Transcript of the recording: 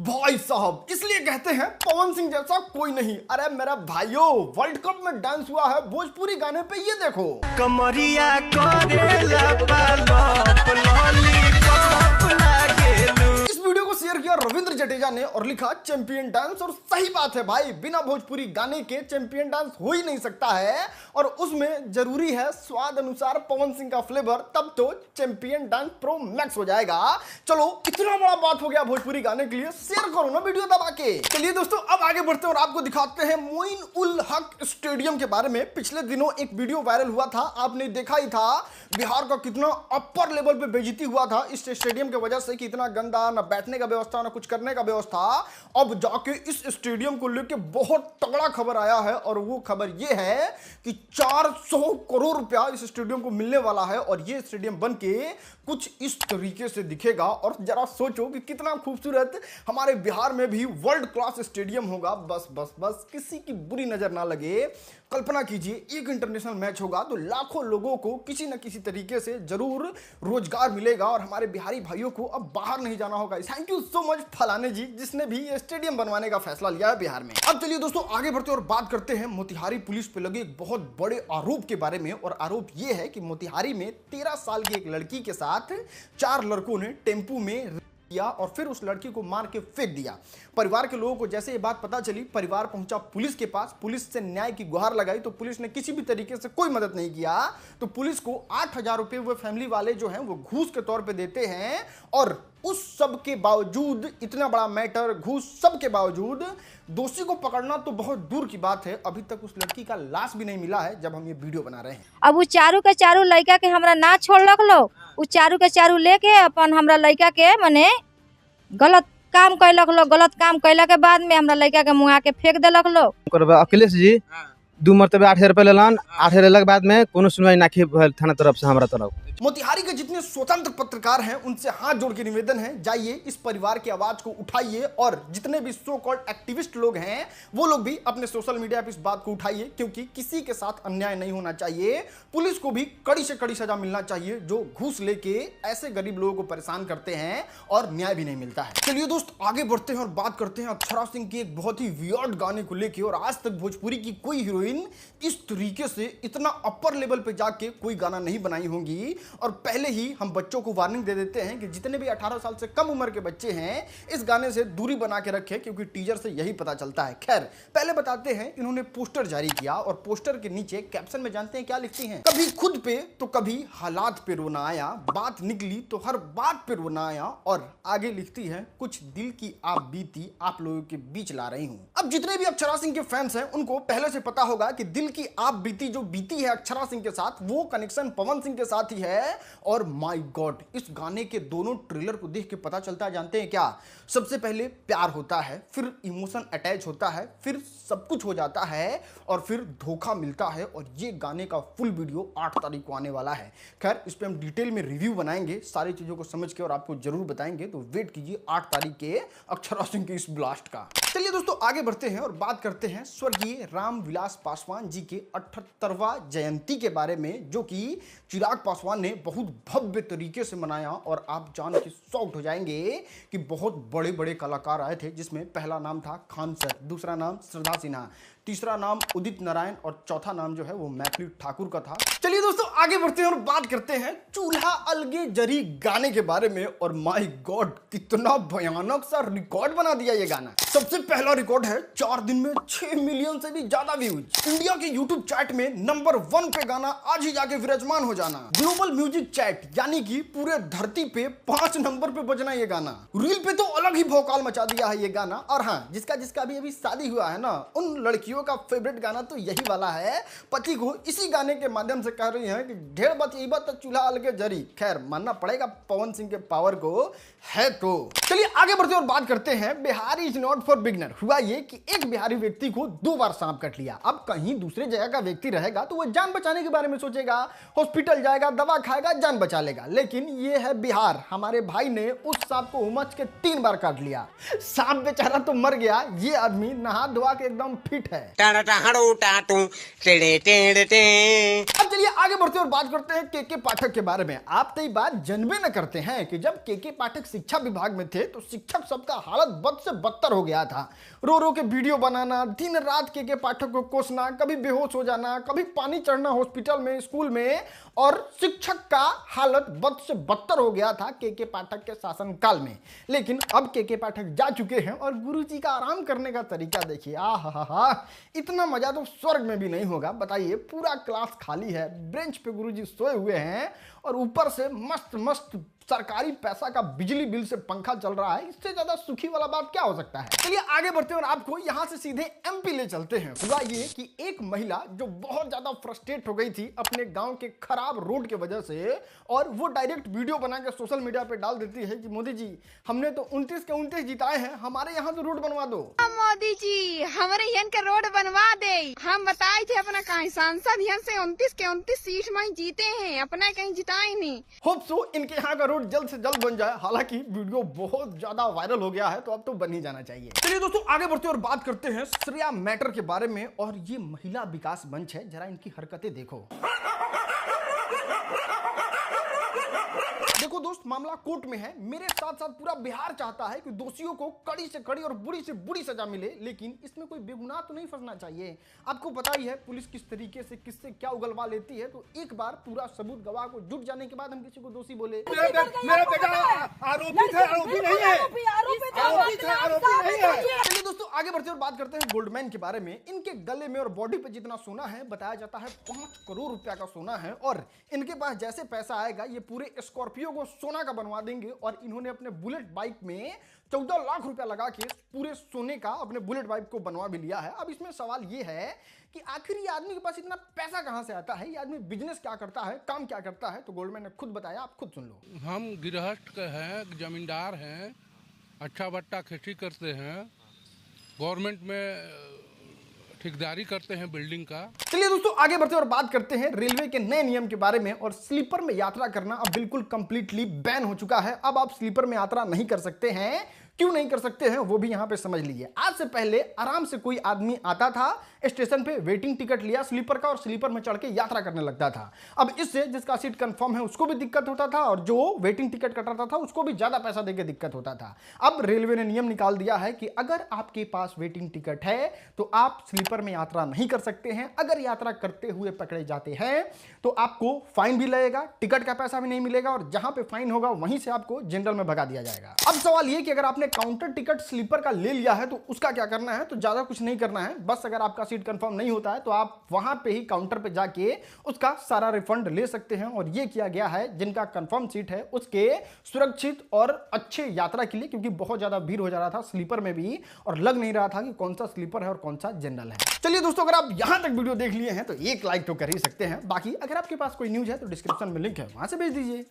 भाई साहब इसलिए कहते हैं पवन सिंह जैसा कोई नहीं। अरे मेरा भाइयों, वर्ल्ड कप में डांस हुआ है भोजपुरी गाने पे, ये देखो। कमरिया करेला पालप लॉलीपॉप लागेलू। इस वीडियो को शेयर किया रविंद्र जडेजा ने और लिखा चैंपियन डांस। और सही बात है भाई, बिना भोजपुरी गाने के चैंपियन डांस हो ही नहीं सकता है। और उसमें जरूरी है स्वाद अनुसार पवन सिंह का फ्लेवर, तब तो चैंपियन डांस प्रो मैक्स हो जाएगा। चलो इतना बड़ा बात हो गया भोजपुरी गाने के लिए, शेयर करो ना वीडियो दबा के। चलिए दोस्तों अब आगे बढ़ते हैं और आपको दिखाते हैं मोइन उल हक स्टेडियम के बारे में। पिछले दिनों एक वीडियो वायरल हुआ था, आपने देखा ही था। बिहार का कितना अपर लेवल पे बेइज्जती हुआ था इस स्टेडियम की वजह से, कितना गंदा, ना बैठने का व्यवस्था ना कुछ करने का व्यवस्था। अब जाके इस स्टेडियम को लेके बहुत तगड़ा खबर आया है और वो खबर ये है कि 400 करोड़ रुपया इस स्टेडियम को मिलने वाला है और ये स्टेडियम बन के कुछ इस तरीके से दिखेगा। और जरा सोचो कि कितना खूबसूरत हमारे बिहार में भी वर्ल्ड क्लास स्टेडियम होगा। बस बस बस किसी की बुरी नजर ना लगे। कल्पना कीजिए एक इंटरनेशनल मैच होगा तो लाखों लोगों को किसी न किसी तरीके से जरूर रोजगार मिलेगा और हमारे बिहारी भाइयों को अब बाहर नहीं जाना होगा। थैंक यू सो मच फलाने जी, जिसने भी ये स्टेडियम बनवाने का फैसला लिया है बिहार में। अब चलिए दोस्तों आगे बढ़ते और बात करते हैं मोतिहारी पुलिस पे लगे एक बहुत बड़े आरोप के बारे में। और आरोप ये है कि मोतिहारी में 13 साल की एक लड़की के साथ 4 लड़कों ने टेम्पू में किया और फिर उस लड़की को मार के फेंक दिया। परिवार के लोगों को जैसे ये बात पता चली, परिवार पहुंचा पुलिस के पास, पुलिस से न्याय की गुहार लगाई तो पुलिस ने किसी भी तरीके से कोई मदद नहीं किया। तो पुलिस को 8,000 रुपए वो फैमिली वाले जो हैं वो घूस के तौर पे देते हैं। और उस सब के बावजूद, इतना बड़ा मैटर, घूस सब के बावजूद दोषी को पकड़ना तो बहुत दूर की बात है, अभी तक उस लड़की का लाश भी नहीं मिला है जब हम ये वीडियो बना रहे हैं। अब वो चारू के चारू लड़का के हमरा ना छोड़ रख लो, वो चारू के चारू लेके अपन हमरा लड़का के मने गलत काम कैलक लो। गलत काम कैला के बाद में हमरा लड़का के मुँह के फेंक देलक लो। अखिलेश जी 2 मरतबे 8,000 रुपये लेलन, 8,000 लेला के बाद में कोनो सुनवाई ना की थाना तरफ से, हमारा तरफ। मोतिहारी के जितने स्वतंत्र पत्रकार हैं उनसे हाथ जोड़ के निवेदन है, जाइए इस परिवार की आवाज को उठाइए। और जितने भी सो कॉल्ड एक्टिविस्ट लोग हैं वो लोग भी अपने सोशल मीडिया पे इस बात को उठाइए, क्योंकि किसी के साथ अन्याय नहीं होना चाहिए। पुलिस को भी कड़ी से कड़ी सजा मिलना चाहिए जो घूस लेके ऐसे गरीब लोगों को परेशान करते हैं और न्याय भी नहीं मिलता है। चलिए दोस्त आगे बढ़ते हैं और बात करते हैं अक्षरा सिंह के एक बहुत ही वियर्ड गाने को लेके। और आज तक भोजपुरी की कोई हीरोइन इस तरीके से इतना अपर लेवल पे जाके कोई गाना नहीं बनाई होंगी। और पहले ही हम बच्चों को वार्निंग दे देते हैं कि जितने भी 18 साल से कम उम्र के बच्चे हैं इस गाने से दूरी बना के रखें, क्योंकि टीजर से यही पता चलता है। खैर पहले बताते हैं, इन्होंने पोस्टर जारी किया और पोस्टर के नीचे कैप्शन में जानते हैं क्या लिखती हैं? कभी खुद पे तो कभी हालात पे रोना आया, बात निकली तो हर बात पे रोना आया। और आगे लिखती है, कुछ दिल की आप बीती आप लोगों के बीच ला रही हूं। अब जितने भी अक्षरा सिंह के फैंस हैं उनको पहले से पता होगा कि दिल की आप बीती जो बीती है अक्षरा सिंह के साथ, वो कनेक्शन पवन सिंह के साथ ही है। और माय गॉड, इस गाने के दोनों ट्रेलर को देख के पता चलता है, जानते हैं क्या? सबसे पहले प्यार होता है, फिर इमोशन अटैच होता है, फिर सब कुछ हो जाता है और फिर धोखा मिलता है। और ये गाने का फुल वीडियो 8 तारीख को आने वाला है। खैर इस पे हम डिटेल में रिव्यू बनाएंगे, सारी चीजों को समझ के और आपको जरूर बताएंगे। तो वेट कीजिए 8 तारीख के अक्षरा सिंह के इस ब्लास्ट का। चलिए दोस्तों आगे बढ़ते हैं और बात करते हैं स्वर्गीय रामविलास पासवान जी के 78वां जयंती के बारे में, जो कि चिराग पासवान ने बहुत भव्य तरीके से मनाया। और आप जान के शॉक्ड हो जाएंगे कि बहुत बड़े बड़े कलाकार आए थे, जिसमें पहला नाम था खान सर, दूसरा नाम श्रद्धा सिन्हा, तीसरा नाम उदित नारायण और चौथा नाम जो है वो मैथिली ठाकुर का था। चलिए दोस्तों आगे बढ़ते हैं और बात करते हैं चूल्हा अलगे जरी गाने के बारे में। और माय गॉड, कितना भयानक सा रिकॉर्ड बना दिया ये गाना। सबसे पहला रिकॉर्ड है 4 दिन में 6 मिलियन से भी ज्यादा व्यूज। इंडिया के यूट्यूब चैट में नंबर 1 पे गाना आज ही जाके विराजमान हो जाना। ग्लोबल म्यूजिक चैट यानी कि पूरे धरती पे 5 नंबर पे बजना ये गाना। रील पे तो अलग ही भौकाल मचा दिया है ये गाना। और हाँ, जिसका भी अभी शादी हुआ है ना, उन लड़कियों का फेवरेट गाना तो यही वाला है। पति को इसी गाने के माध्यम से कह रही है कि ढेर बात यही बात चूल्हा अलगे जरी। खैर मानना पड़ेगा पवन सिंह के पावर को है। तो चलिए आगे बढ़ते और बात करते हैं Bihari is not for beginner. हुआ ये कि एक बिहारी व्यक्ति को 2 बार सांप कट लिया। अब कहीं दूसरे जगह का व्यक्ति रहेगा तो वो जान बचाने के बारे में सोचेगा, हॉस्पिटल जाएगा, दवा खाएगा, जान बचा लेगा। लेकिन ये है बिहार, हमारे भाई ने उस सांप को उमच के 3 बार काट लिया। सांप बेचारा तो मर गया, ये आदमी नहा धोआ के एकदम फिट है। अब चलिए आगे बढ़ते और बात करते हैं के पाठक के बारे में। आप तो ये बात जानबे न करते हैं कि जब के पाठक शिक्षा विभाग में थे तो शिक्षक सबका हालत बद से बदतर हो गया था। रो रो के वीडियो बनाना, दिन रात के पाठक को कोसना, कभी बेहोश हो जाना, कभी पानी चढ़ना हॉस्पिटल में, स्कूल में, और शिक्षक का हालत बद से बदतर हो गया था के पाठक के शासन काल में। लेकिन अब के पाठक जा चुके हैं और गुरुजी का आराम करने का तरीका देखिए, आहा, इतना मजा तो स्वर्ग में भी नहीं होगा। बताइए, पूरा क्लास खाली है, बेंच पे गुरुजी सोए हुए हैं और ऊपर से मस्त मस्त सरकारी पैसा का बिजली बिल से पंखा चल रहा है। इससे ज्यादा सुखी वाला बात क्या हो सकता है। चलिए आगे बढ़ते हैं और आपको यहां से सीधे एमपी ले चलते हैं। हुआ ये कि एक महिला जो बहुत ज्यादा फ्रस्ट्रेट हो गई थी अपने गांव के खराब रोड के वजह से, और वो डायरेक्ट वीडियो बना के सोशल मीडिया पे डाल देती है कि मोदी जी, हमने तो 29 के 29 जिताए हैं, हमारे यहाँ तो रोड बनवा दो। मोदी जी, हमारे यहाँ का रोड बनवा दे। हम बताए थे अपना कहीं सांसद यहाँ से 29 के 29 सीट में जीते हैं, अपना कहीं जिताए नहीं। होप सो इनके यहाँ का रोड जल्द से जल्द बन जाए। हालांकि वीडियो बहुत ज्यादा वायरल हो गया है तो अब तो बन ही जाना चाहिए। चलिए दोस्तों आगे बढ़ते हैं और बात करते हैं श्रेया मैटर के बारे में। और ये महिला विकास मंच है, जरा इनकी हरकतें देखो। देखो दोस्त, मामला कोर्ट में है। मेरे साथ साथ पूरा बिहार चाहता है कि दोषियों को कड़ी से कड़ी और बुरी से बुरी सजा मिले, लेकिन इसमें कोई बेगुनाह तो नहीं फंसना चाहिए। आपको पता ही है पुलिस किस तरीके से किससे क्या उगलवा लेती है। तो एक बार पूरा सबूत गवाह को जुट जाने के बाद हम किसी को दोषी बोले। मेरा बेटा आरोपित है, आरोपी नहीं है, आरोपित है, आरोपी नहीं है। चलिए दोस्तों आगे बढ़ते और बात करते हैं गोल्डमैन के बारे में। इनके गले में और बॉडी पे जितना सोना है बताया जाता है 5 करोड़ रुपया का सोना है। और इनके पास जैसे पैसा आएगा ये पूरे स्कॉर्पियो को सोना का बनवा देंगे। और इन्होंने अपने बुलेट बाइक में 14 लाख रुपया लगा के पूरे सोने का अपने बुलेट बाइक को बनवा भी लिया है। अब इसमें सवाल ये है कि आखिर ये आदमी के पास इतना पैसा कहां से आता है, ये आदमी बिजनेस क्या करता है, काम क्या करता है। तो गोल्डमैन ने खुद बताया, आप खुद सुन लो। हम गृहस्थ हैं, जमींदार हैं, अच्छा बट्टा खेती करते हैं, गवर्नमेंट में ठेकेदारी करते हैं बिल्डिंग का। चलिए दोस्तों आगे बढ़ते और बात करते हैं रेलवे के नए नियम के बारे में। और स्लीपर में यात्रा करना अब बिल्कुल कंप्लीटली बैन हो चुका है। अब आप स्लीपर में यात्रा नहीं कर सकते हैं। क्यों नहीं कर सकते हैं वो भी यहां पे समझ लीजिए। आज से पहले आराम से कोई आदमी आता था, स्टेशन पे वेटिंग टिकट लिया स्लीपर का और स्लीपर में चढ़ के यात्रा करने लगता था। अब इससे जिसका सीट कंफर्म है उसको भी दिक्कत होता था और जो वेटिंग टिकट कटाता था उसको भी ज्यादा पैसा देके दिक्कत होता था। अब रेलवे ने नियम निकाल दिया है कि अगर आपके पास वेटिंग टिकट है तो आप स्लीपर में यात्रा नहीं कर सकते हैं। अगर यात्रा करते हुए पकड़े जाते हैं तो आपको फाइन भी लगेगा, टिकट का पैसा भी नहीं मिलेगा और जहां पे फाइन होगा वहीं से आपको जनरल में भगा दिया जाएगा। अब सवाल यह कि अगर आपने काउंटर टिकट स्लीपर का ले लिया है तो उसका क्या करना है। तो ज्यादा कुछ नहीं करना है, बस अगर आपका सीट कंफर्म नहीं होता है तो आप वहां पे ही काउंटर पे जाके उसका सारा रिफंड ले सकते हैं। और यह किया गया है जिनका कंफर्म सीट है उसके सुरक्षित और अच्छे यात्रा के लिए, क्योंकि बहुत ज्यादा भीड़ हो जा रहा था स्लीपर में भी और लग नहीं रहा था कि कौन सा स्लीपर है और कौन सा जनरल है। चलिए दोस्तों, अगर आप यहां तक वीडियो देख लिए हैं तो एक लाइक तो कर ही सकते हैं। बाकी अगर आपके पास कोई न्यूज है तो डिस्क्रिप्शन में लिंक है, वहां से भेज दीजिए।